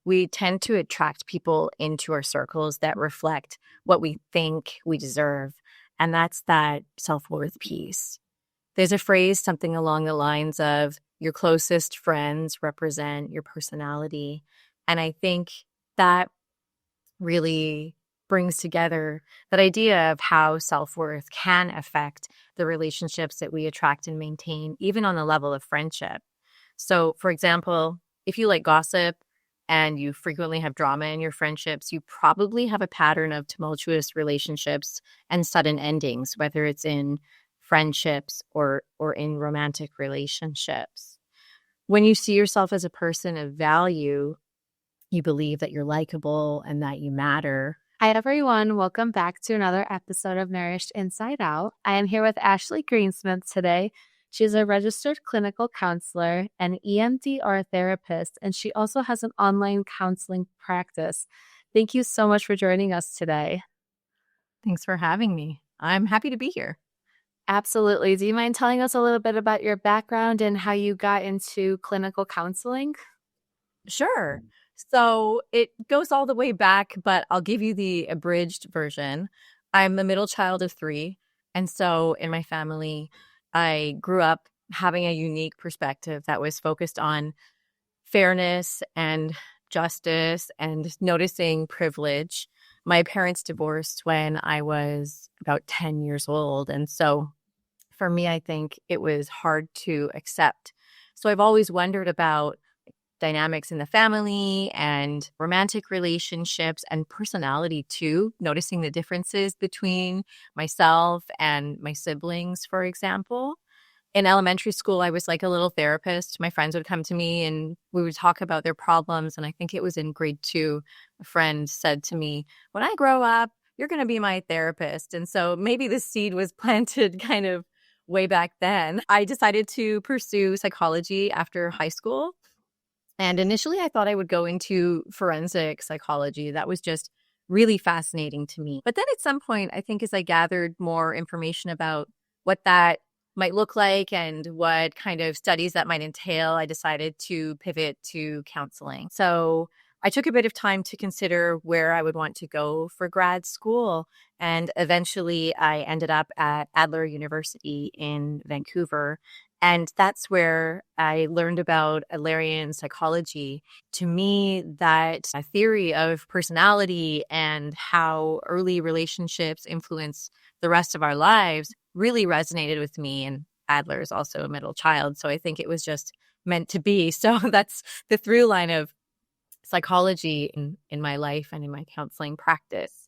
we tend to attract people into our circles that reflect what we think we deserve. And that's that self-worth piece. There's a phrase, something along the lines of your closest friends represent your personality. And I think that really brings together that idea of how self-worth can affect the relationships that we attract and maintain, even on the level of friendship. So, for example, if you like gossip and you frequently have drama in your friendships, you probably have a pattern of tumultuous relationships and sudden endings, whether it's in friendships or in romantic relationships. When you see yourself as a person of value, you believe that you're likable and that you matter. Hi, everyone. Welcome back to another episode of Nourished Inside Out. I am here with Ashley Greensmyth today. She's a registered clinical counselor and EMDR therapist, and she also has an online counseling practice. Thank you so much for joining us today. Thanks for having me. I'm happy to be here. Absolutely. Do you mind telling us a little bit about your background and how you got into clinical counseling? Sure. So it goes all the way back, but I'll give you the abridged version. I'm the middle child of 3. And so in my family, I grew up having a unique perspective that was focused on fairness and justice and noticing privilege. My parents divorced when I was about 10 years old. And so for me, I think it was hard to accept. So I've always wondered about dynamics in the family and romantic relationships and personality too, noticing the differences between myself and my siblings, for example. In elementary school, I was like a little therapist. My friends would come to me and we would talk about their problems. And I think it was in grade 2, a friend said to me, when I grow up, you're going to be my therapist. And so maybe the seed was planted kind of way back then. I decided to pursue psychology after high school. And initially, I thought I would go into forensic psychology. That was just really fascinating to me. But then at some point, I think as I gathered more information about what that might look like and what kind of studies that might entail, I decided to pivot to counseling. So I took a bit of time to consider where I would want to go for grad school. And eventually, I ended up at Adler University in Vancouver. And that's where I learned about Adlerian psychology. To me, that theory of personality and how early relationships influence the rest of our lives really resonated with me. And Adler is also a middle child, so I think it was just meant to be. So that's the through line of psychology in my life and in my counseling practice.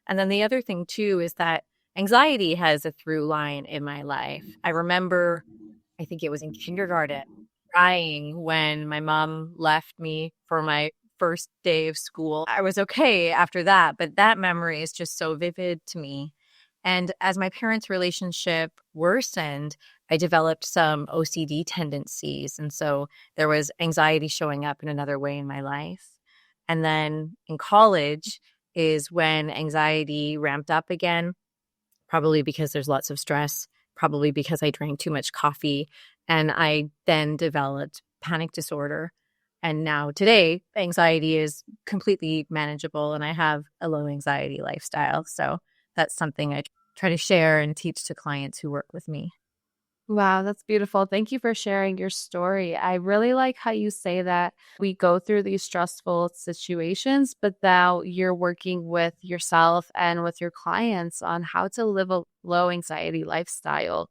And then the other thing, too, is that anxiety has a through line in my life. I remember, I think it was in kindergarten, crying when my mom left me for my first day of school. I was okay after that, but that memory is just so vivid to me. And as my parents' relationship worsened, I developed some OCD tendencies. And so there was anxiety showing up in another way in my life. And then in college is when anxiety ramped up again, probably because there's lots of stress, probably because I drank too much coffee. And I then developed panic disorder. And now today, anxiety is completely manageable and I have a low anxiety lifestyle. So that's something I try to share and teach to clients who work with me. Wow, that's beautiful. Thank you for sharing your story. I really like how you say that we go through these stressful situations, but now you're working with yourself and with your clients on how to live a low anxiety lifestyle.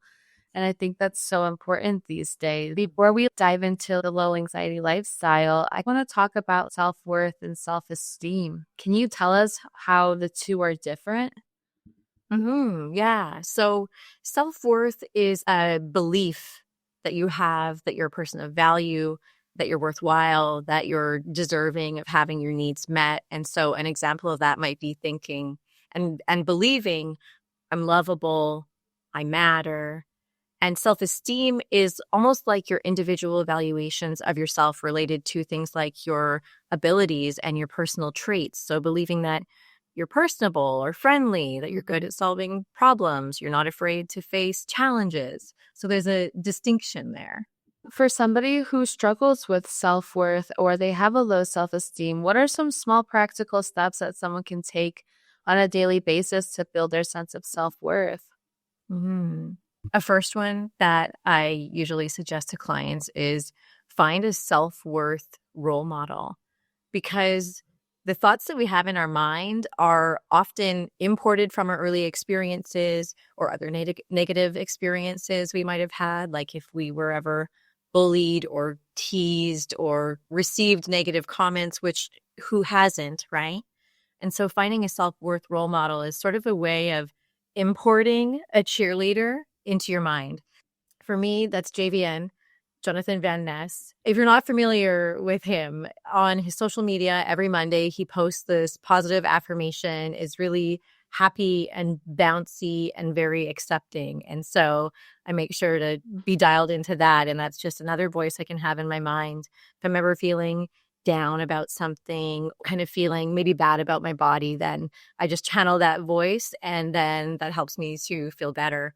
And I think that's so important these days. Before we dive into the low anxiety lifestyle, I want to talk about self-worth and self-esteem. Can you tell us how the two are different? Yeah. So self-worth is a belief that you have that you're a person of value, that you're worthwhile, that you're deserving of having your needs met. And so an example of that might be thinking and believing I'm lovable, I matter. And self-esteem is almost like your individual evaluations of yourself related to things like your abilities and your personal traits. So believing that you're personable or friendly, that you're good at solving problems, you're not afraid to face challenges. So there's a distinction there. For somebody who struggles with self-worth or they have a low self-esteem, what are some small practical steps that someone can take on a daily basis to build their sense of self-worth? Mhm. A first one that I usually suggest to clients is find a self-worth role model, because the thoughts that we have in our mind are often imported from our early experiences or other negative experiences we might have had, like if we were ever bullied or teased or received negative comments, which who hasn't, right? And so finding a self-worth role model is sort of a way of importing a cheerleader into your mind. For me, that's JVN, Jonathan Van Ness. If you're not familiar with him, on his social media, every Monday he posts this positive affirmation, is really happy and bouncy and very accepting. And so I make sure to be dialed into that. And that's just another voice I can have in my mind. If I'm ever feeling down about something, kind of feeling maybe bad about my body, then I just channel that voice, and then that helps me to feel better.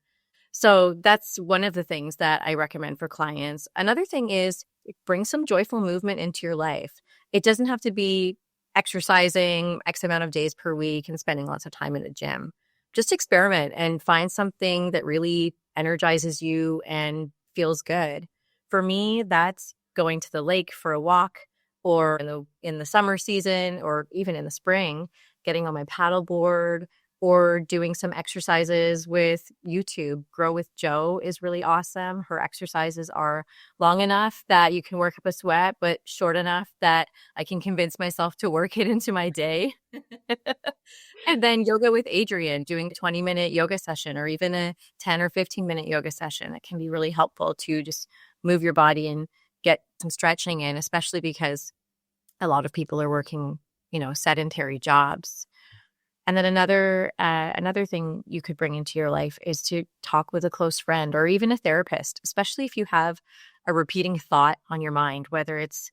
So that's one of the things that I recommend for clients. Another thing is bring some joyful movement into your life. It doesn't have to be exercising X amount of days per week and spending lots of time in the gym. Just experiment and find something that really energizes you and feels good. For me, that's going to the lake for a walk, or in the summer season, or even in the spring, getting on my paddleboard, or doing some exercises with YouTube. Grow with Joe is really awesome. Her exercises are long enough that you can work up a sweat, but short enough that I can convince myself to work it into my day. And then yoga with Adrienne, doing a 20-minute yoga session, or even a 10 or 15-minute yoga session. It can be really helpful to just move your body and get some stretching in, especially because a lot of people are working, sedentary jobs. And then another thing you could bring into your life is to talk with a close friend or even a therapist, especially if you have a repeating thought on your mind, whether it's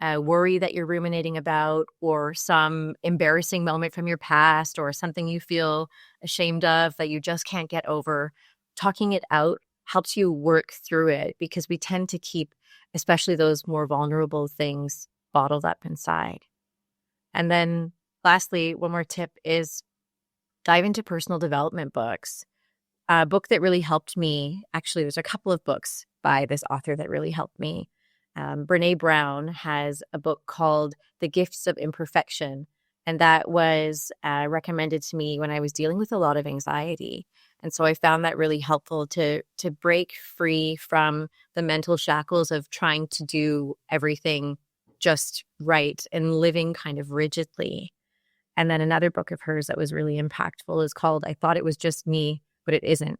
a worry that you're ruminating about, or some embarrassing moment from your past, or something you feel ashamed of that you just can't get over. Talking it out helps you work through it, because we tend to keep, especially those more vulnerable things, bottled up inside. And then lastly, one more tip is dive into personal development books. A book that really helped me, actually, there's a couple of books by this author that really helped me. Brene Brown has a book called The Gifts of Imperfection, and that was recommended to me when I was dealing with a lot of anxiety. And so I found that really helpful to break free from the mental shackles of trying to do everything just right and living kind of rigidly. And then another book of hers that was really impactful is called I Thought It Was Just Me, But It Isn't.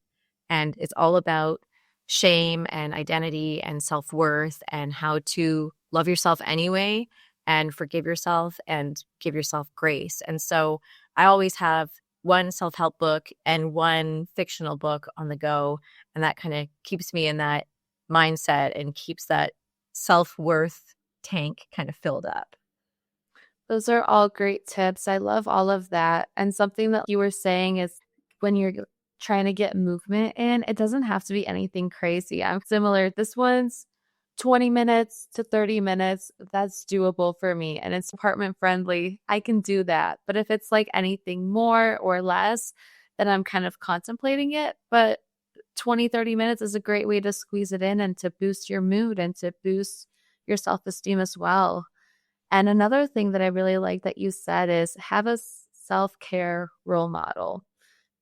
And it's all about shame and identity and self-worth, and how to love yourself anyway and forgive yourself and give yourself grace. And so I always have one self-help book and one fictional book on the go. And that kind of keeps me in that mindset and keeps that self-worth tank kind of filled up. Those are all great tips. I love all of that. And something that you were saying is when you're trying to get movement in, it doesn't have to be anything crazy. I'm similar. This one's 20 minutes to 30 minutes. That's doable for me. And it's apartment friendly. I can do that. But if it's like anything more or less, then I'm kind of contemplating it. But 20, 30 minutes is a great way to squeeze it in and to boost your mood and to boost your self-esteem as well. And another thing that I really like that you said is have a self-care role model,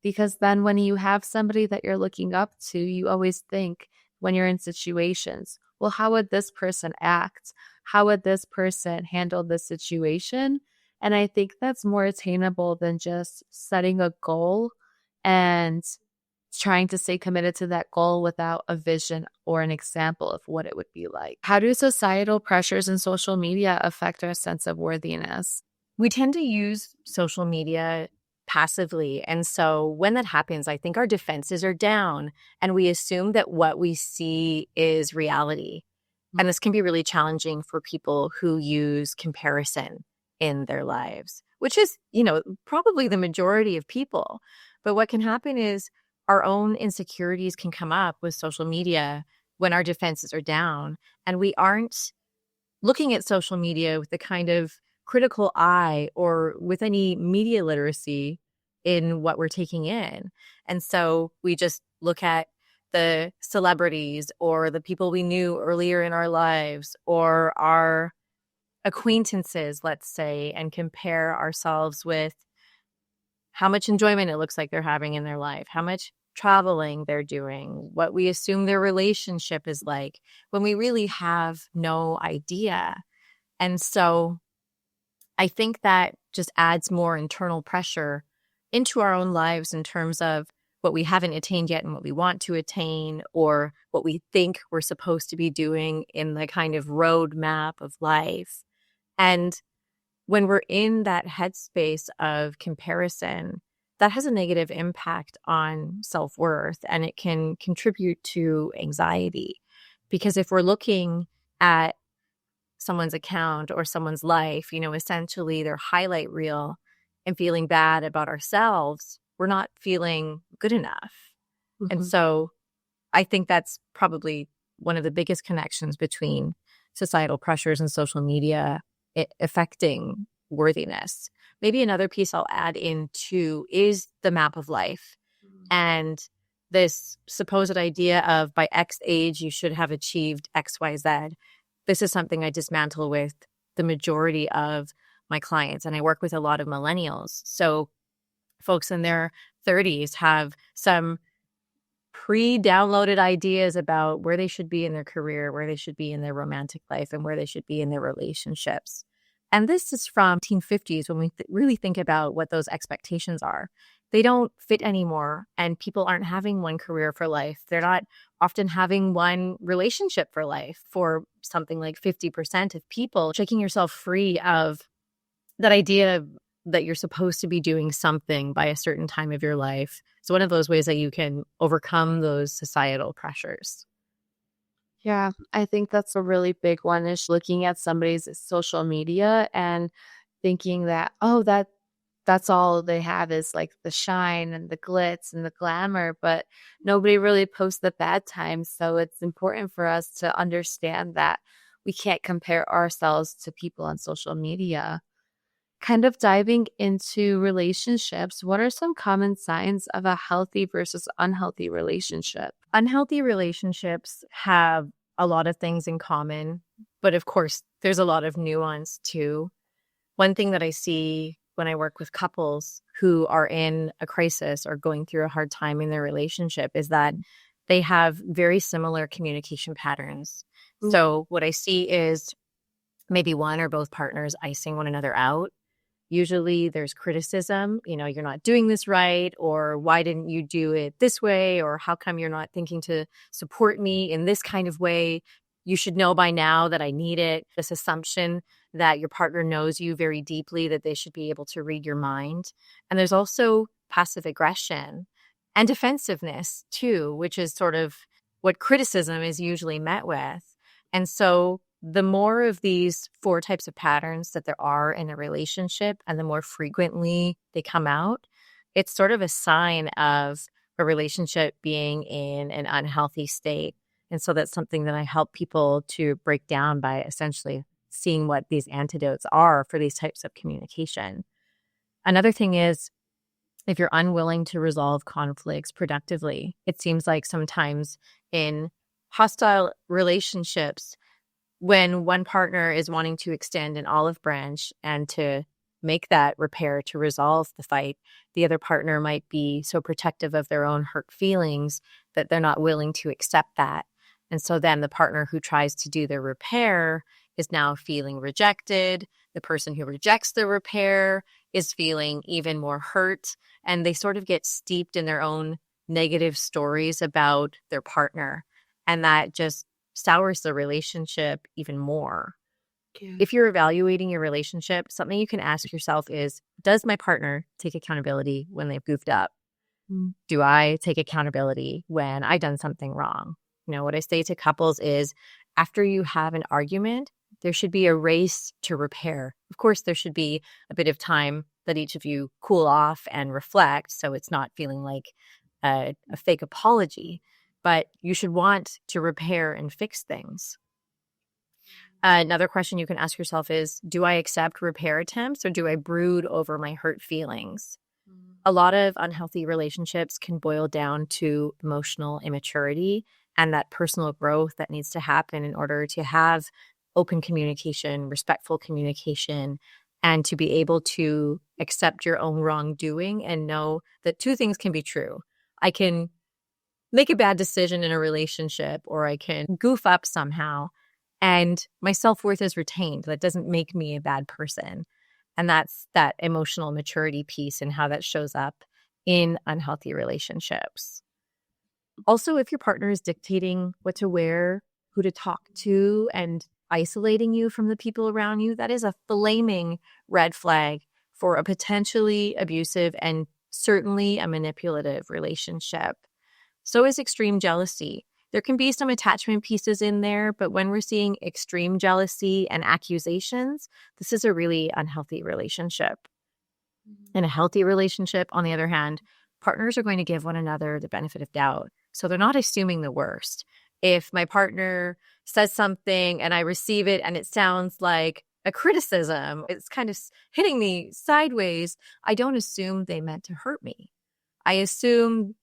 because then when you have somebody that you're looking up to, you always think when you're in situations, well, how would this person act? How would this person handle this situation? And I think that's more attainable than just setting a goal and trying to stay committed to that goal without a vision or an example of what it would be like. How do societal pressures and social media affect our sense of worthiness? We tend to use social media passively. And so when that happens, I think our defenses are down and we assume that what we see is reality. And this can be really challenging for people who use comparison in their lives, which is, probably the majority of people. But what can happen is our own insecurities can come up with social media when our defenses are down and we aren't looking at social media with the kind of critical eye or with any media literacy in what we're taking in. And so we just look at the celebrities or the people we knew earlier in our lives or our acquaintances, let's say, and compare ourselves with how much enjoyment it looks like they're having in their life, how much traveling they're doing, what we assume their relationship is like, when we really have no idea. And so I think that just adds more internal pressure into our own lives in terms of what we haven't attained yet and what we want to attain, or what we think we're supposed to be doing in the kind of roadmap of life. And when we're in that headspace of comparison, that has a negative impact on self-worth, and it can contribute to anxiety. Because if we're looking at someone's account or someone's life, essentially their highlight reel, and feeling bad about ourselves, we're not feeling good enough. And so I think that's probably one of the biggest connections between societal pressures and social media affecting worthiness. Maybe another piece I'll add in too is the map of life, and this supposed idea of by X age, you should have achieved X, Y, Z. This is something I dismantle with the majority of my clients, and I work with a lot of millennials. So folks in their 30s have some pre-downloaded ideas about where they should be in their career, where they should be in their romantic life, and where they should be in their relationships. And this is from 1950s when we really think about what those expectations are. They don't fit anymore, and people aren't having one career for life. They're not often having one relationship for life. For something like 50% of people, shaking yourself free of that idea that you're supposed to be doing something by a certain time of your life is one of those ways that you can overcome those societal pressures. Yeah, I think that's a really big one, is looking at somebody's social media and thinking that, oh, that's all they have is like the shine and the glitz and the glamour, but nobody really posts the bad times. So it's important for us to understand that we can't compare ourselves to people on social media. Kind of diving into relationships, what are some common signs of a healthy versus unhealthy relationship? Unhealthy relationships have a lot of things in common, but of course, there's a lot of nuance too. One thing that I see when I work with couples who are in a crisis or going through a hard time in their relationship is that they have very similar communication patterns. So what I see is maybe one or both partners icing one another out. Usually there's criticism, you're not doing this right, or why didn't you do it this way, or how come you're not thinking to support me in this kind of way? You should know by now that I need it. This assumption that your partner knows you very deeply, that they should be able to read your mind. And there's also passive aggression and defensiveness too, which is sort of what criticism is usually met with. And so the more of these 4 types of patterns that there are in a relationship, and the more frequently they come out, it's sort of a sign of a relationship being in an unhealthy state. And so that's something that I help people to break down by essentially seeing what these antidotes are for these types of communication. Another thing is, if you're unwilling to resolve conflicts productively, it seems like sometimes in hostile relationships, when one partner is wanting to extend an olive branch and to make that repair to resolve the fight, the other partner might be so protective of their own hurt feelings that they're not willing to accept that. And so then the partner who tries to do the repair is now feeling rejected. The person who rejects the repair is feeling even more hurt, and they sort of get steeped in their own negative stories about their partner. And that just sours the relationship even more. Yeah. If you're evaluating your relationship, something you can ask yourself is, does my partner take accountability when they've goofed up? Do I take accountability when I've done something wrong? What I say to couples is, after you have an argument, there should be a race to repair. Of course, there should be a bit of time that each of you cool off and reflect, so it's not feeling like a fake apology. but you should want to repair and fix things. Another question you can ask yourself is, do I accept repair attempts, or do I brood over my hurt feelings? A lot of unhealthy relationships can boil down to emotional immaturity and that personal growth that needs to happen in order to have open communication, respectful communication, and to be able to accept your own wrongdoing and know that two things can be true. I can make a bad decision in a relationship, or I can goof up somehow, and my self-worth is retained. That doesn't make me a bad person. And that's that emotional maturity piece and how that shows up in unhealthy relationships. Also, if your partner is dictating what to wear, who to talk to, and isolating you from the people around you, that is a flaming red flag for a potentially abusive and certainly a manipulative relationship. So is extreme jealousy. There can be some attachment pieces in there, but when we're seeing extreme jealousy and accusations, this is a really unhealthy relationship. In a healthy relationship, on the other hand, partners are going to give one another the benefit of doubt. So they're not assuming the worst. If my partner says something and I receive it and it sounds like a criticism, it's kind of hitting me sideways, I don't assume they meant to hurt me. I assume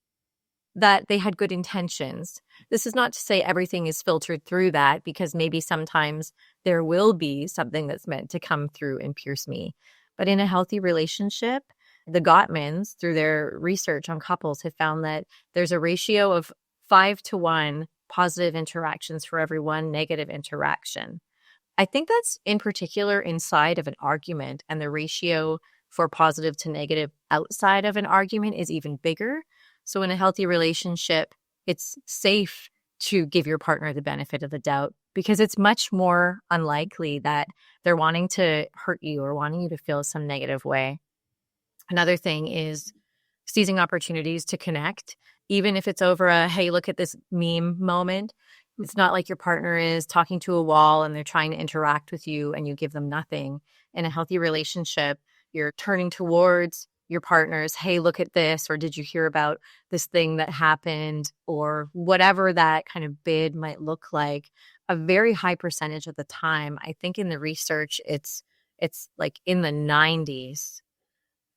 that they had good intentions. This is not to say everything is filtered through that, because maybe sometimes there will be something that's meant to come through and pierce me. But in a healthy relationship, the Gottmans, through their research on couples, have found that there's a ratio of 5-to-1 positive interactions for every one negative interaction. I think that's in particular inside of an argument, and the ratio for positive to negative outside of an argument is even bigger. So in a healthy relationship, it's safe to give your partner the benefit of the doubt, because it's much more unlikely that they're wanting to hurt you or wanting you to feel some negative way. Another thing is seizing opportunities to connect, even if it's over a, hey, look at this meme moment. It's not like your partner is talking to a wall and they're trying to interact with you and you give them nothing. In a healthy relationship, you're turning towards your partner's, hey, look at this, or did you hear about this thing that happened, or whatever that kind of bid might look like. A very high percentage of the time, I think in the research, it's like in the 90s.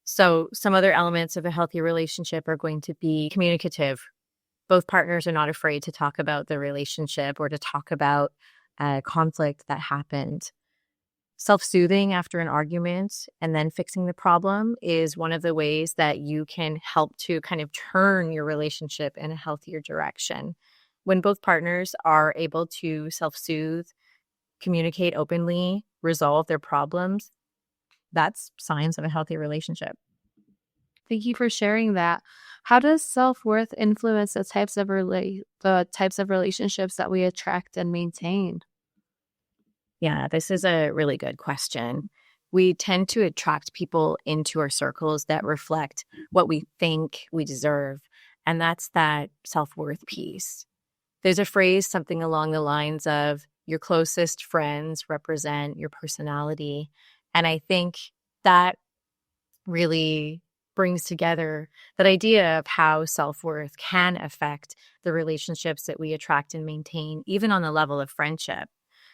So some other elements of a healthy relationship are going to be communicative. Both partners are not afraid to talk about the relationship or to talk about a conflict that happened. Self-soothing after an argument and then fixing the problem is one of the ways that you can help to kind of turn your relationship in a healthier direction. When both partners are able to self-soothe, communicate openly, resolve their problems, that's signs of a healthy relationship. Thank you for sharing that. How does self-worth influence the types of relationships that we attract and maintain? Yeah, this is a really good question. We tend to attract people into our circles that reflect what we think we deserve, and that's that self-worth piece. There's a phrase, something along the lines of, your closest friends represent your personality. And I think that really brings together that idea of how self-worth can affect the relationships that we attract and maintain, even on the level of friendship.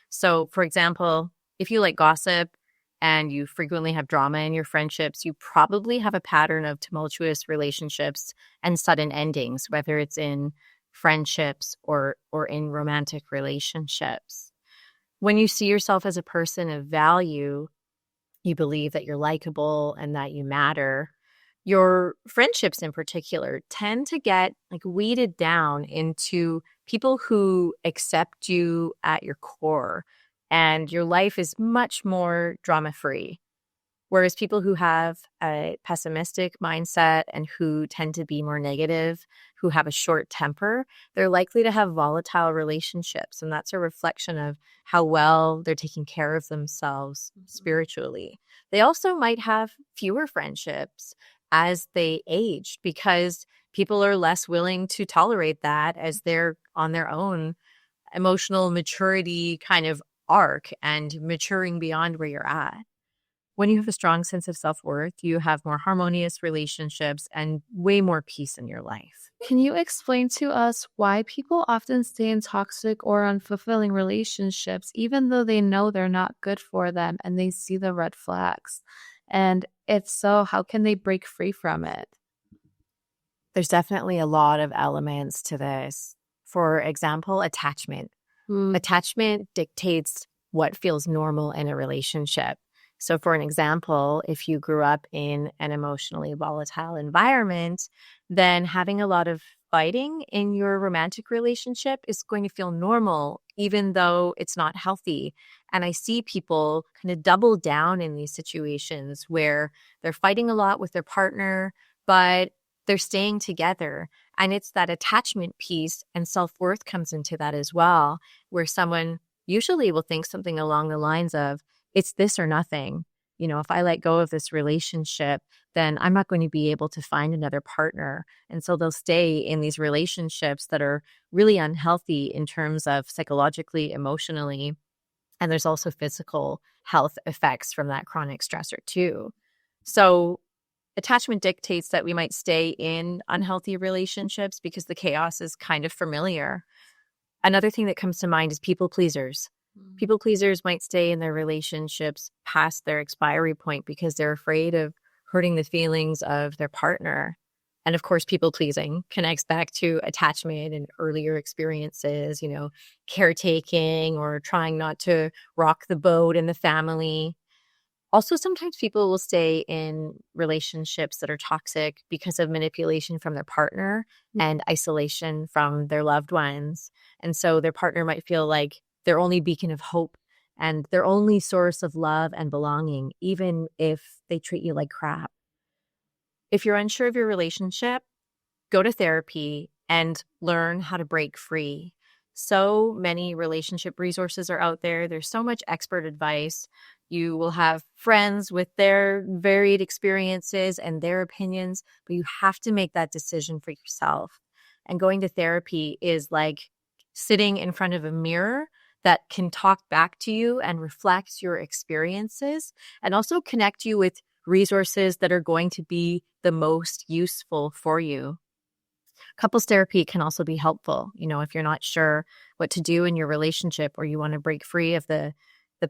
So, for example, if you like gossip and you frequently have drama in your friendships, you probably have a pattern of tumultuous relationships and sudden endings, whether it's in friendships or in romantic relationships. When you see yourself as a person of value, you believe that you're likable and that you matter, your friendships in particular tend to get like weeded down into people who accept you at your core, and your life is much more drama-free. Whereas people who have a pessimistic mindset and who tend to be more negative, who have a short temper, they're likely to have volatile relationships. And that's a reflection of how well they're taking care of themselves spiritually. They also might have fewer friendships as they age, because people are less willing to tolerate that as they're on their own emotional maturity kind of arc and maturing beyond where you're at. When you have a strong sense of self-worth, you have more harmonious relationships and way more peace in your life. Can you explain to us why people often stay in toxic or unfulfilling relationships, even though they know they're not good for them and they see the red flags? And if so, how can they break free from it? There's definitely a lot of elements to this. For example, attachment. Mm, Attachment dictates what feels normal in a relationship. So, for an example, if you grew up in an emotionally volatile environment, then having a lot of fighting in your romantic relationship is going to feel normal, even though it's not healthy. And I see people kind of double down in these situations where they're fighting a lot with their partner, but they're staying together. And it's that attachment piece and self-worth comes into that as well, where someone usually will think something along the lines of, it's this or nothing. If I let go of this relationship, then I'm not going to be able to find another partner. And so they'll stay in these relationships that are really unhealthy in terms of psychologically, emotionally. And there's also physical health effects from that chronic stressor too. So attachment dictates that we might stay in unhealthy relationships because the chaos is kind of familiar. Another thing that comes to mind is people pleasers. People pleasers might stay in their relationships past their expiry point because they're afraid of hurting the feelings of their partner. And of course, people pleasing connects back to attachment and earlier experiences, caretaking or trying not to rock the boat in the family. Also, sometimes people will stay in relationships that are toxic because of manipulation from their partner and isolation from their loved ones. And so their partner might feel like their only beacon of hope and their only source of love and belonging, even if they treat you like crap. If you're unsure of your relationship, go to therapy and learn how to break free. So many relationship resources are out there. There's so much expert advice. You will have friends with their varied experiences and their opinions, but you have to make that decision for yourself. And going to therapy is like sitting in front of a mirror that can talk back to you and reflect your experiences and also connect you with resources that are going to be the most useful for you. Couples therapy can also be helpful. If you're not sure what to do in your relationship or you want to break free of the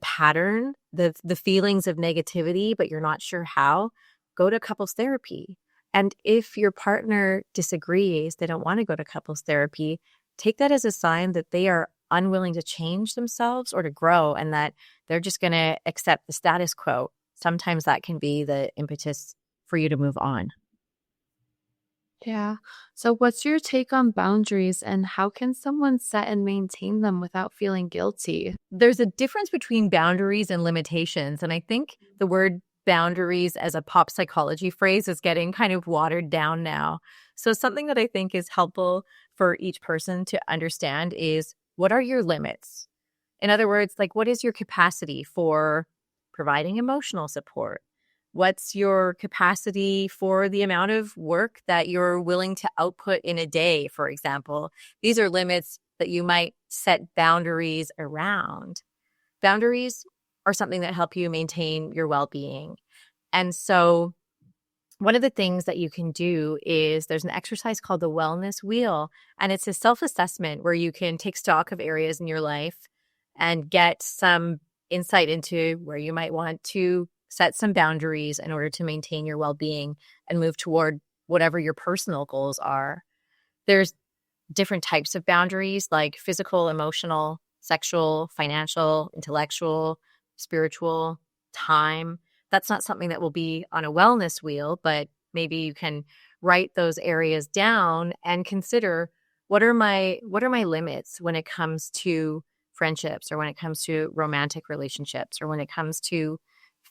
pattern, the feelings of negativity, but you're not sure how, go to couples therapy. And if your partner disagrees, they don't want to go to couples therapy, take that as a sign that they are unwilling to change themselves or to grow and that they're just going to accept the status quo. Sometimes that can be the impetus for you to move on. yeah. So, what's your take on boundaries and how can someone set and maintain them without feeling guilty? There's a difference between boundaries and limitations. And I think the word boundaries as a pop psychology phrase is getting kind of watered down now. So something that I think is helpful for each person to understand is, what are your limits? In other words, like, what is your capacity for providing emotional support? What's your capacity for the amount of work that you're willing to output in a day, for example? These are limits that you might set boundaries around. Boundaries are something that help you maintain your well-being. And so one of the things that you can do is there's an exercise called the wellness wheel, and it's a self-assessment where you can take stock of areas in your life and get some insight into where you might want to set some boundaries in order to maintain your well-being and move toward whatever your personal goals are. There's different types of boundaries like physical, emotional, sexual, financial, intellectual, spiritual, time. That's not something that will be on a wellness wheel, but maybe you can write those areas down and consider, what are my limits when it comes to friendships or when it comes to romantic relationships or when it comes to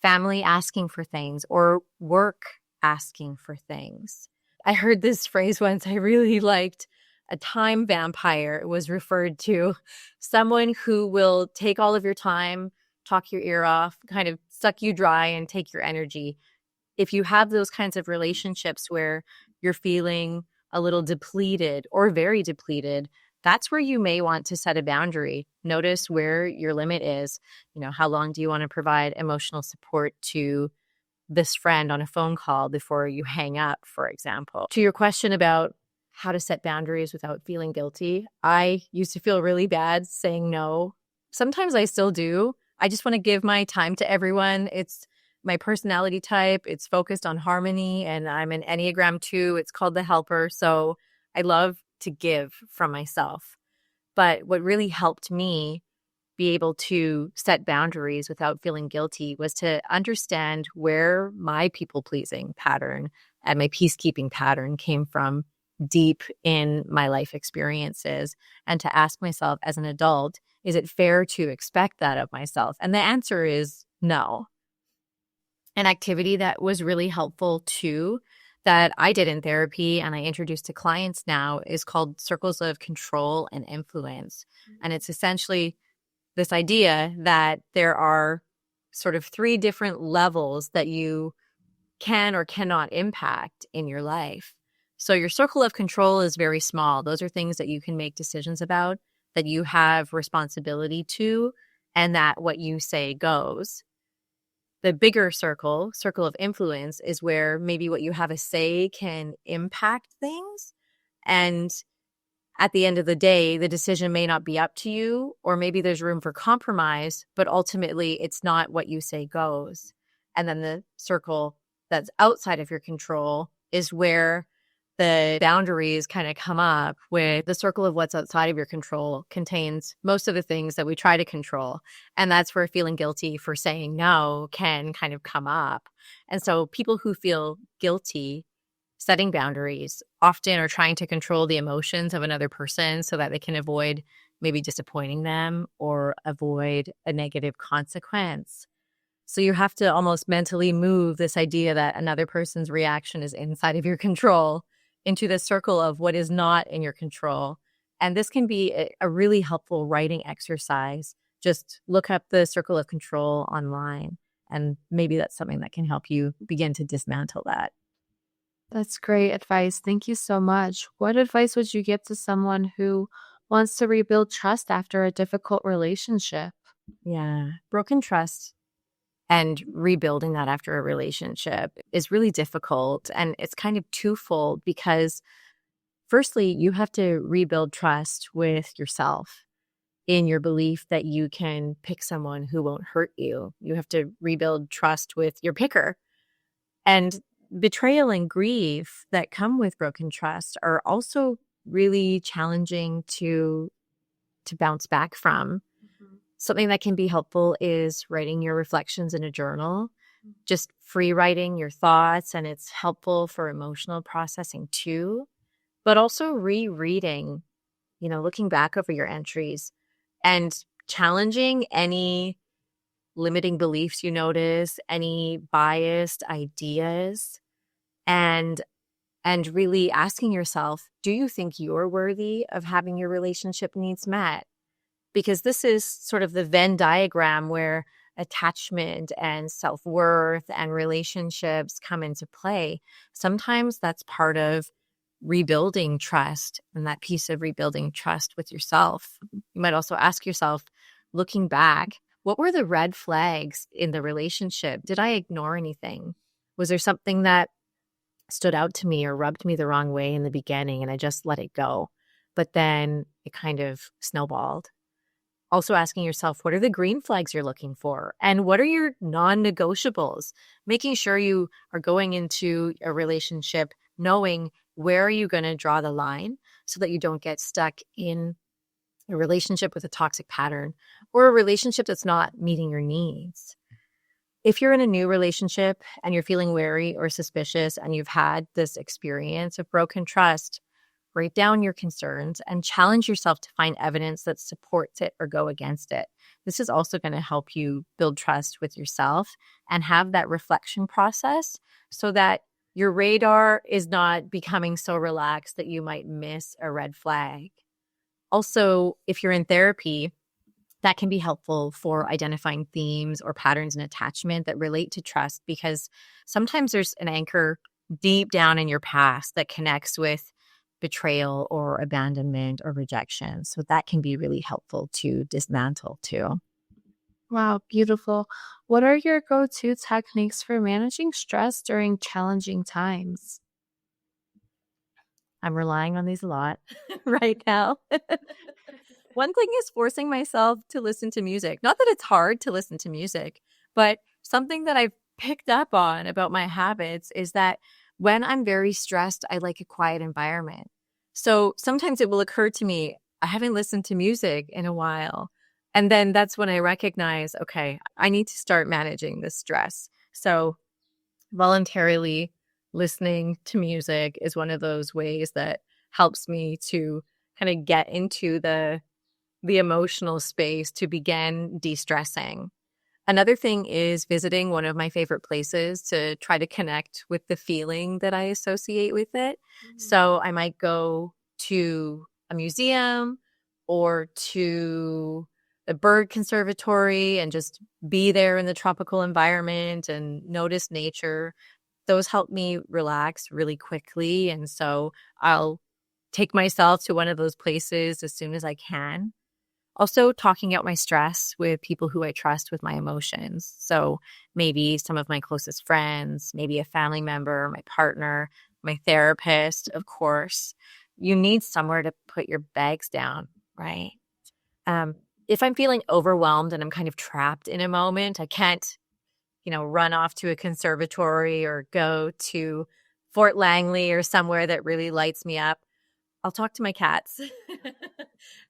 family asking for things or work asking for things. I heard this phrase once I really liked. A time vampire was referred to someone who will take all of your time, talk your ear off, kind of suck you dry and take your energy. If you have those kinds of relationships where you're feeling a little depleted or very depleted, that's where you may want to set a boundary. Notice where your limit is. How long do you want to provide emotional support to this friend on a phone call before you hang up, for example? To your question about how to set boundaries without feeling guilty, I used to feel really bad saying no. Sometimes I still do. I just want to give my time to everyone. It's my personality type. It's focused on harmony, and I'm an Enneagram 2. It's called the helper. So I love to give from myself. But what really helped me be able to set boundaries without feeling guilty was to understand where my people-pleasing pattern and my peacekeeping pattern came from deep in my life experiences, and to ask myself as an adult, is it fair to expect that of myself? And the answer is no. An activity that was really helpful too, that I did in therapy and I introduce to clients now, is called circles of control and influence. And it's essentially this idea that there are sort of 3 different levels that you can or cannot impact in your life. So your circle of control is very small. Those are things that you can make decisions about, that you have responsibility to, and that what you say goes. The bigger circle of influence, is where maybe what you have a say can impact things. And at the end of the day, the decision may not be up to you, or maybe there's room for compromise, but ultimately it's not what you say goes. And then the circle that's outside of your control is where the boundaries kind of come up, with the circle of what's outside of your control contains most of the things that we try to control. And that's where feeling guilty for saying no can kind of come up. And so people who feel guilty setting boundaries often are trying to control the emotions of another person so that they can avoid maybe disappointing them or avoid a negative consequence. So you have to almost mentally move this idea that another person's reaction is inside of your control into the circle of what is not in your control. And this can be a really helpful writing exercise. Just look up the circle of control online, and maybe that's something that can help you begin to dismantle that. That's great advice. Thank you so much. What advice would you give to someone who wants to rebuild trust after a difficult relationship? Yeah. Broken trust and rebuilding that after a relationship is really difficult. And it's kind of twofold, because firstly, you have to rebuild trust with yourself in your belief that you can pick someone who won't hurt you. You have to rebuild trust with your picker. And betrayal and grief that come with broken trust are also really challenging to bounce back from. Something that can be helpful is writing your reflections in a journal, just free writing your thoughts, and it's helpful for emotional processing too. But also rereading, looking back over your entries and challenging any limiting beliefs you notice, any biased ideas, and really asking yourself, do you think you're worthy of having your relationship needs met? Because this is sort of the Venn diagram where attachment and self-worth and relationships come into play. Sometimes that's part of rebuilding trust, and that piece of rebuilding trust with yourself. You might also ask yourself, looking back, what were the red flags in the relationship? Did I ignore anything? Was there something that stood out to me or rubbed me the wrong way in the beginning and I just let it go? But then it kind of snowballed. Also asking yourself, what are the green flags you're looking for? And what are your non-negotiables? Making sure you are going into a relationship knowing where are you going to draw the line so that you don't get stuck in a relationship with a toxic pattern or a relationship that's not meeting your needs. If you're in a new relationship and you're feeling wary or suspicious and you've had this experience of broken trust, write down your concerns and challenge yourself to find evidence that supports it or go against it. This is also going to help you build trust with yourself and have that reflection process so that your radar is not becoming so relaxed that you might miss a red flag. Also, if you're in therapy, that can be helpful for identifying themes or patterns in attachment that relate to trust, because sometimes there's an anchor deep down in your past that connects with betrayal or abandonment or rejection. So that can be really helpful to dismantle too. Wow, beautiful. What are your go-to techniques for managing stress during challenging times? I'm relying on these a lot right now. One thing is forcing myself to listen to music. Not that it's hard to listen to music, but something that I've picked up on about my habits is that when I'm very stressed, I like a quiet environment. So sometimes it will occur to me, I haven't listened to music in a while. And then that's when I recognize, okay, I need to start managing this stress. So voluntarily listening to music is one of those ways that helps me to kind of get into the emotional space to begin de-stressing. Another thing is visiting one of my favorite places to try to connect with the feeling that I associate with it. So I might go to a museum or to the bird conservatory and just be there in the tropical environment and notice nature. Those help me relax really quickly. And so I'll take myself to one of those places as soon as I can. Also, talking out my stress with people who I trust with my emotions. So maybe some of my closest friends, maybe a family member, my partner, my therapist, of course. You need somewhere to put your bags down, right? Um, if I'm feeling overwhelmed and I'm kind of trapped in a moment, I can't, run off to a conservatory or go to Fort Langley or somewhere that really lights me up. I'll talk to my cats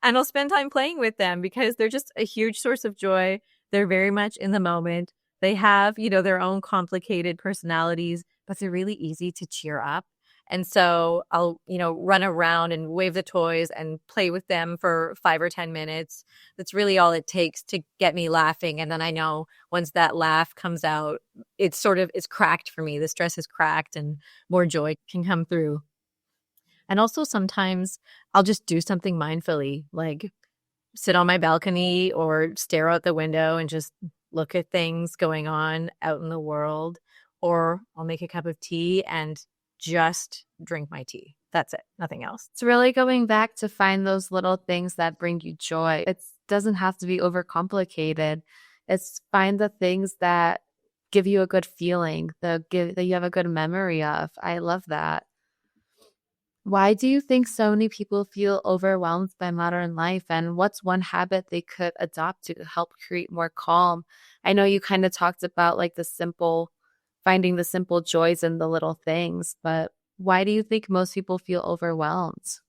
and I'll spend time playing with them because they're just a huge source of joy. They're very much in the moment. They have, their own complicated personalities, but they're really easy to cheer up. And so I'll, run around and wave the toys and play with them for 5 or 10 minutes. That's really all it takes to get me laughing. And then I know once that laugh comes out, it's cracked for me. The stress is cracked and more joy can come through. And also sometimes I'll just do something mindfully, like sit on my balcony or stare out the window and just look at things going on out in the world. Or I'll make a cup of tea and just drink my tea. That's it. Nothing else. It's really going back to find those little things that bring you joy. It doesn't have to be overcomplicated. It's find the things that give you a good feeling, that you have a good memory of. I love that. Why do you think so many people feel overwhelmed by modern life? And what's one habit they could adopt to help create more calm? I know you kind of talked about like finding the simple joys in the little things, but why do you think most people feel overwhelmed?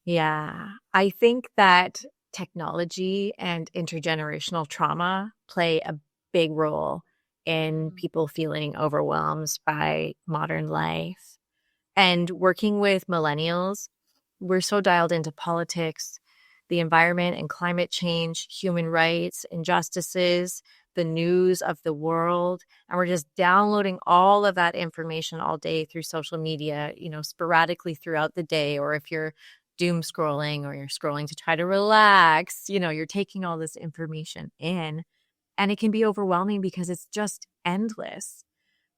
Yeah, I think that technology and intergenerational trauma play a big role in people feeling overwhelmed by modern life. And working with millennials, we're so dialed into politics, the environment and climate change, human rights, injustices, the news of the world. And we're just downloading all of that information all day through social media, sporadically throughout the day. Or if you're doom scrolling or you're scrolling to try to relax, you're taking all this information in. And it can be overwhelming because it's just endless.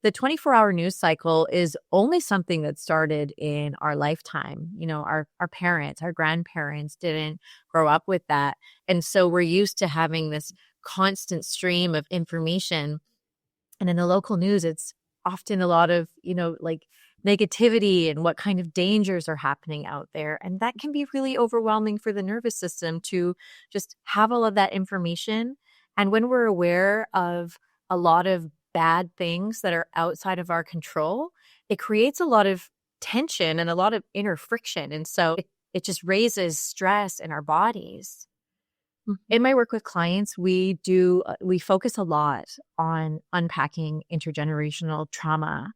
The 24-hour news cycle is only something that started in our lifetime. Our parents, our grandparents didn't grow up with that. And so we're used to having this constant stream of information. And in the local news, it's often a lot of, like negativity and what kind of dangers are happening out there. And that can be really overwhelming for the nervous system to just have all of that information. And when we're aware of a lot of bad things that are outside of our control, it creates a lot of tension and a lot of inner friction. And so it just raises stress in our bodies. In my work with clients, we focus a lot on unpacking intergenerational trauma.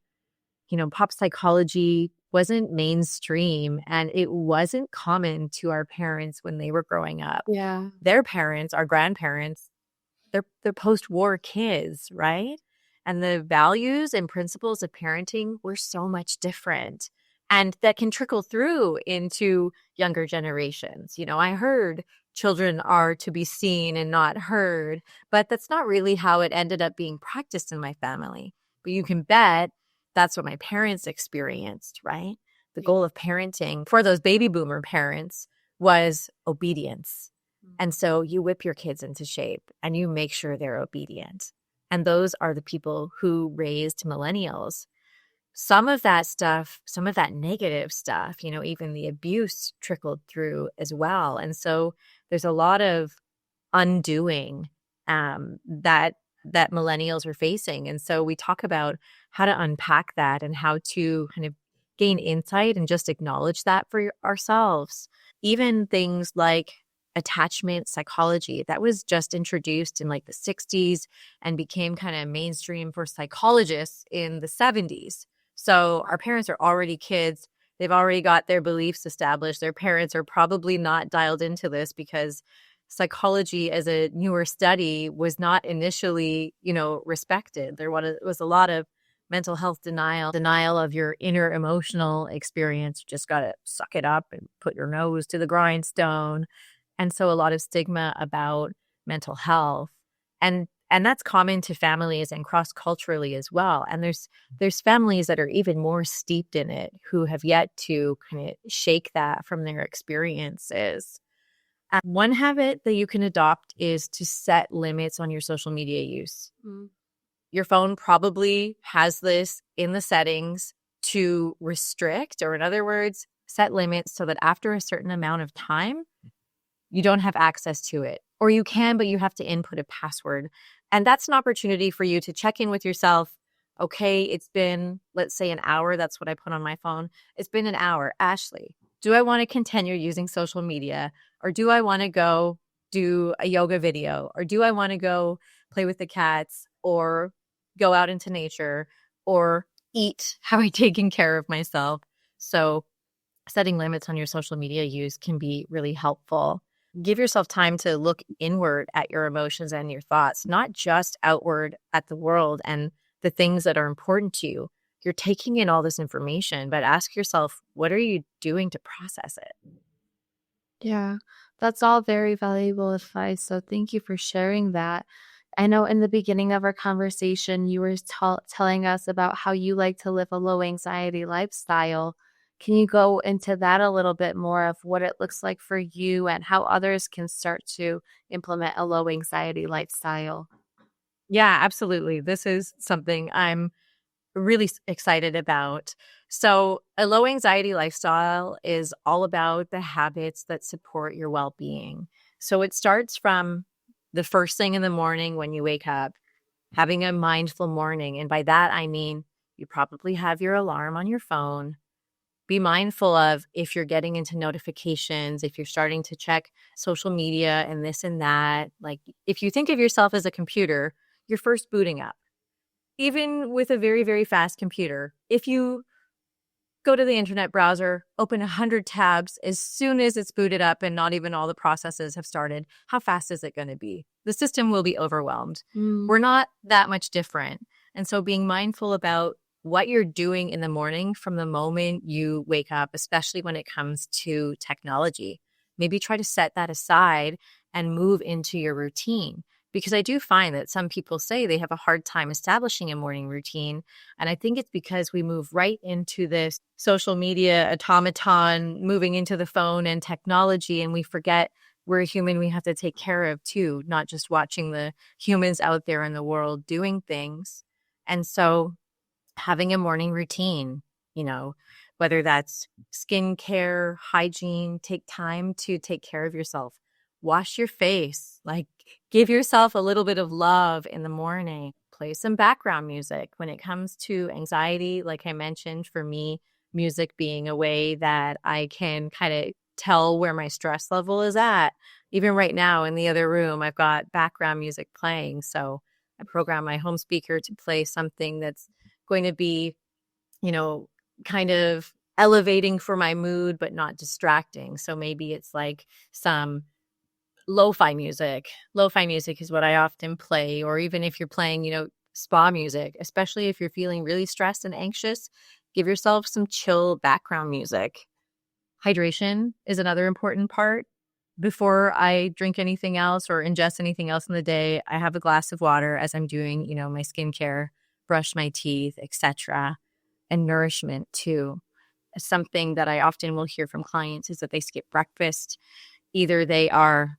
Pop psychology wasn't mainstream and it wasn't common to our parents when they were growing up. Yeah. Their parents, our grandparents, they're post-war kids, right? And the values and principles of parenting were so much different. And that can trickle through into younger generations. I heard children are to be seen and not heard, but that's not really how it ended up being practiced in my family. But you can bet that's what my parents experienced, right? the goal of parenting for those baby boomer parents was obedience. And so you whip your kids into shape and you make sure they're obedient. And those are the people who raised millennials. Some of that stuff, some of that negative stuff, even the abuse trickled through as well. And so there's a lot of undoing that millennials are facing. And so we talk about how to unpack that and how to kind of gain insight and just acknowledge that for ourselves. Even things like attachment psychology that was just introduced in like the 60s and became kind of mainstream for psychologists in the 70s. So our parents are already kids. They've already got their beliefs established. Their parents are probably not dialed into this because psychology as a newer study was not initially, respected. There was a lot of mental health denial of your inner emotional experience. You just got to suck it up and put your nose to the grindstone. And so a lot of stigma about mental health. And that's common to families and cross-culturally as well. And there's families that are even more steeped in it who have yet to kind of shake that from their experiences. One habit that you can adopt is to set limits on your social media use. Your phone probably has this in the settings to restrict, or in other words, set limits so that after a certain amount of time, you don't have access to it. Or you can, but you have to input a password. And that's an opportunity for you to check in with yourself. Okay, it's been, let's say, an hour. That's what I put on my phone. It's been an hour. Ashley, do I want to continue using social media? Or do I want to go do a yoga video? Or do I want to go play with the cats? Or go out into nature? Or eat? Have I taken care of myself? So setting limits on your social media use can be really helpful. Give yourself time to look inward at your emotions and your thoughts, not just outward at the world and the things that are important to you. You're taking in all this information, but ask yourself, what are you doing to process it? Yeah, that's all very valuable advice. So thank you for sharing that. I know in the beginning of our conversation, you were telling us about how you like to live a low anxiety lifestyle. Can you go into that a little bit more of what it looks like for you and how others can start to implement a low anxiety lifestyle? Yeah, absolutely. This is something I'm really excited about. So, a low anxiety lifestyle is all about the habits that support your well being. So, it starts from the first thing in the morning when you wake up, having a mindful morning. And by that, I mean you probably have your alarm on your phone. Be mindful of if you're getting into notifications, if you're starting to check social media and this and that. Like, if you think of yourself as a computer, you're first booting up. Even with a very, very fast computer, if you go to the internet browser, open 100 tabs, as soon as it's booted up and not even all the processes have started, how fast is it going to be? The system will be overwhelmed. We're not that much different. And so being mindful about what you're doing in the morning from the moment you wake up, especially when it comes to technology, maybe try to set that aside and move into your routine. Because I do find that some people say they have a hard time establishing a morning routine. And I think it's because we move right into this social media automaton, moving into the phone and technology, and we forget we're a human we have to take care of too, not just watching the humans out there in the world doing things. And so having a morning routine, whether that's skincare, hygiene, take time to take care of yourself. Wash your face, like give yourself a little bit of love in the morning. Play some background music. When it comes to anxiety, like I mentioned, for me, music being a way that I can kind of tell where my stress level is at. Even right now in the other room, I've got background music playing. So I program my home speaker to play something that's going to be, kind of elevating for my mood, but not distracting. So maybe it's like some lo-fi music. Lo-fi music is what I often play, or even if you're playing, spa music, especially if you're feeling really stressed and anxious, give yourself some chill background music. Hydration is another important part. Before I drink anything else or ingest anything else in the day, I have a glass of water as I'm doing, my skincare, brush my teeth, etc., and nourishment too. something that I often will hear from clients is that they skip breakfast. Either they are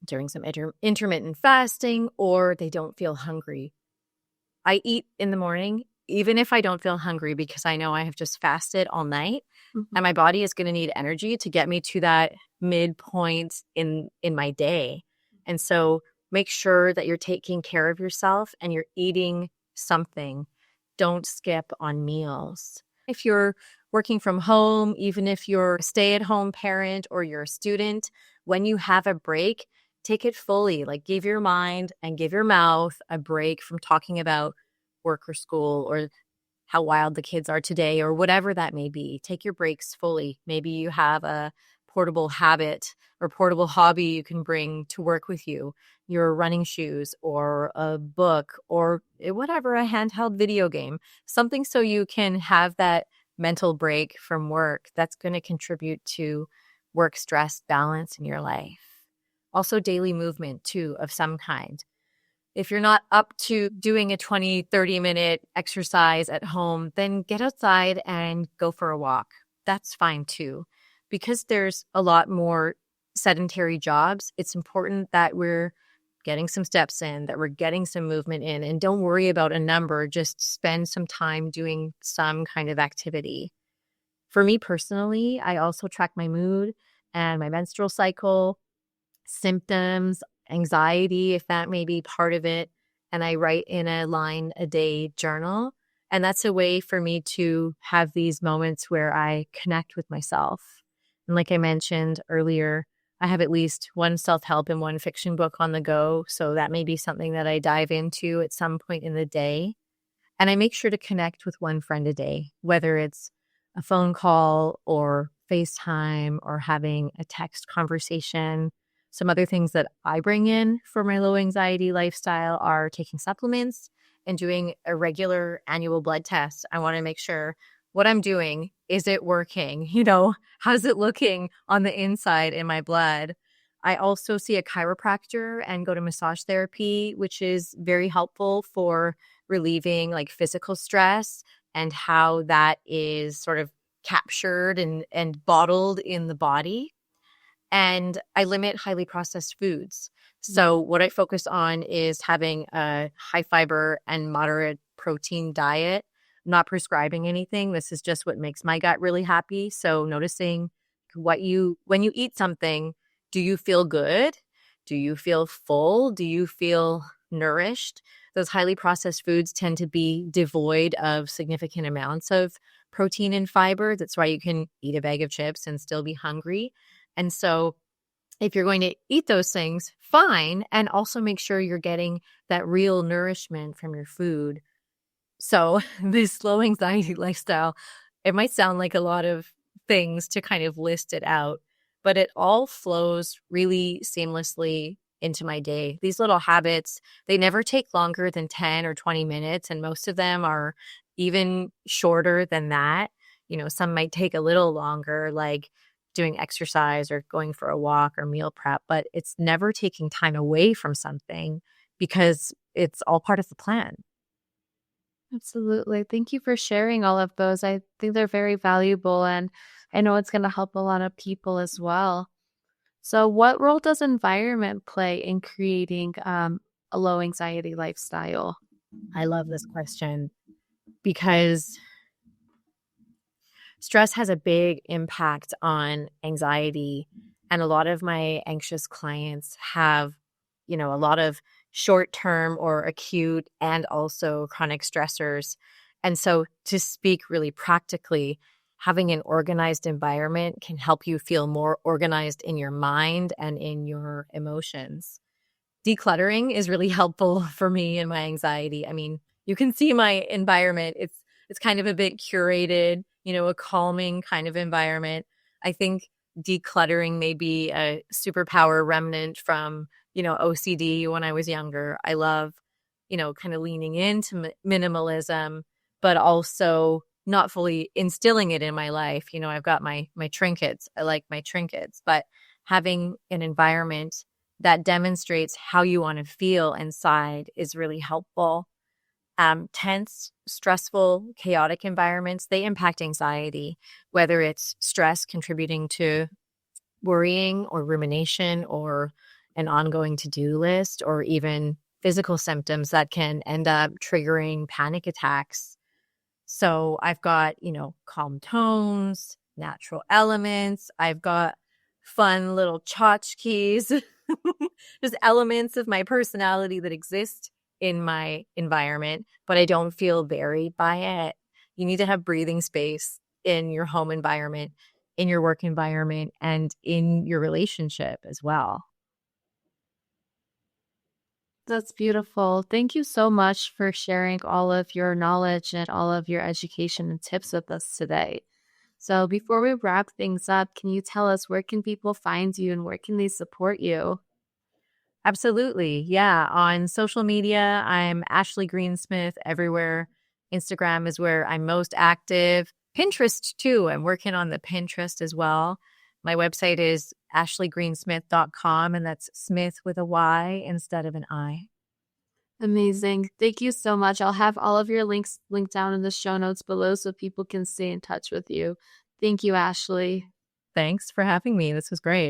doing some intermittent fasting or they don't feel hungry. I eat in the morning, even if I don't feel hungry, because I know I have just fasted all night Mhm. and my body is going to need energy to get me to that midpoint in my day. And so make sure that you're taking care of yourself and you're eating something. Don't skip on meals. If you're working from home, even if you're a stay-at-home parent or you're a student, when you have a break, take it fully. Like give your mind and give your mouth a break from talking about work or school or how wild the kids are today or whatever that may be. Take your breaks fully. Maybe you have a portable habit or portable hobby you can bring to work with you, your running shoes or a book or whatever, a handheld video game, something so you can have that mental break from work that's going to contribute to work stress balance in your life. Also, daily movement too of some kind. If you're not up to doing a 20, 30-minute exercise at home, then get outside and go for a walk. That's fine too. Because there's a lot more sedentary jobs, it's important that we're getting some steps in, that we're getting some movement in, and don't worry about a number. Just spend some time doing some kind of activity. For me personally, I also track my mood and my menstrual cycle, symptoms, anxiety, if that may be part of it. And I write in a line a day journal. And that's a way for me to have these moments where I connect with myself. And like I mentioned earlier, I have at least one self-help and one fiction book on the go. So that may be something that I dive into at some point in the day. And I make sure to connect with one friend a day, whether it's a phone call or FaceTime or having a text conversation. Some other things that I bring in for my low anxiety lifestyle are taking supplements and doing a regular annual blood test. I want to make sure what I'm doing, is it working? How's it looking on the inside in my blood? I also see a chiropractor and go to massage therapy, which is very helpful for relieving like physical stress and how that is sort of captured and bottled in the body. And I limit highly processed foods. So what I focus on is having a high fiber and moderate protein diet. I'm not prescribing anything. This is just what makes my gut really happy. So noticing when you eat something, do you feel good? Do you feel full? Do you feel nourished? Those highly processed foods tend to be devoid of significant amounts of protein and fiber. That's why you can eat a bag of chips and still be hungry. And so if you're going to eat those things, fine. And also make sure you're getting that real nourishment from your food. So this low anxiety lifestyle, it might sound like a lot of things to kind of list it out, but it all flows really seamlessly into my day. These little habits, they never take longer than 10 or 20 minutes, and most of them are even shorter than that. Some might take a little longer, like doing exercise or going for a walk or meal prep, but it's never taking time away from something because it's all part of the plan. Absolutely. Thank you for sharing all of those. I think they're very valuable, and I know it's going to help a lot of people as well. So, what role does environment play in creating a low anxiety lifestyle? I love this question because stress has a big impact on anxiety. And a lot of my anxious clients have, a lot of short term or acute and also chronic stressors. And so, to speak really practically, having an organized environment can help you feel more organized in your mind and in your emotions. Decluttering is really helpful for me and my anxiety. I mean, you can see my environment. It's kind of a bit curated, a calming kind of environment. I think decluttering may be a superpower remnant from, OCD when I was younger. I love, kind of leaning into minimalism, but also not fully instilling it in my life. I've got my trinkets. I like my trinkets, but having an environment that demonstrates how you want to feel inside is really helpful. Tense, stressful, chaotic environments, they impact anxiety, whether it's stress contributing to worrying or rumination or an ongoing to-do list, or even physical symptoms that can end up triggering panic attacks. So I've got, calm tones, natural elements. I've got fun little tchotchkes, just elements of my personality that exist in my environment, but I don't feel buried by it. You need to have breathing space in your home environment, in your work environment, and in your relationship as well. That's beautiful. Thank you so much for sharing all of your knowledge and all of your education and tips with us today. So, before we wrap things up, can you tell us where can people find you and where can they support you? Absolutely. Yeah. On social media, I'm Ashley Greensmyth everywhere. Instagram is where I'm most active. Pinterest, too. I'm working on the Pinterest as well. My website is ashleygreensmyth.com, and that's Smith with a Y instead of an I. Amazing. Thank you so much. I'll have all of your links linked down in the show notes below so people can stay in touch with you. Thank you, Ashley. Thanks for having me. This was great.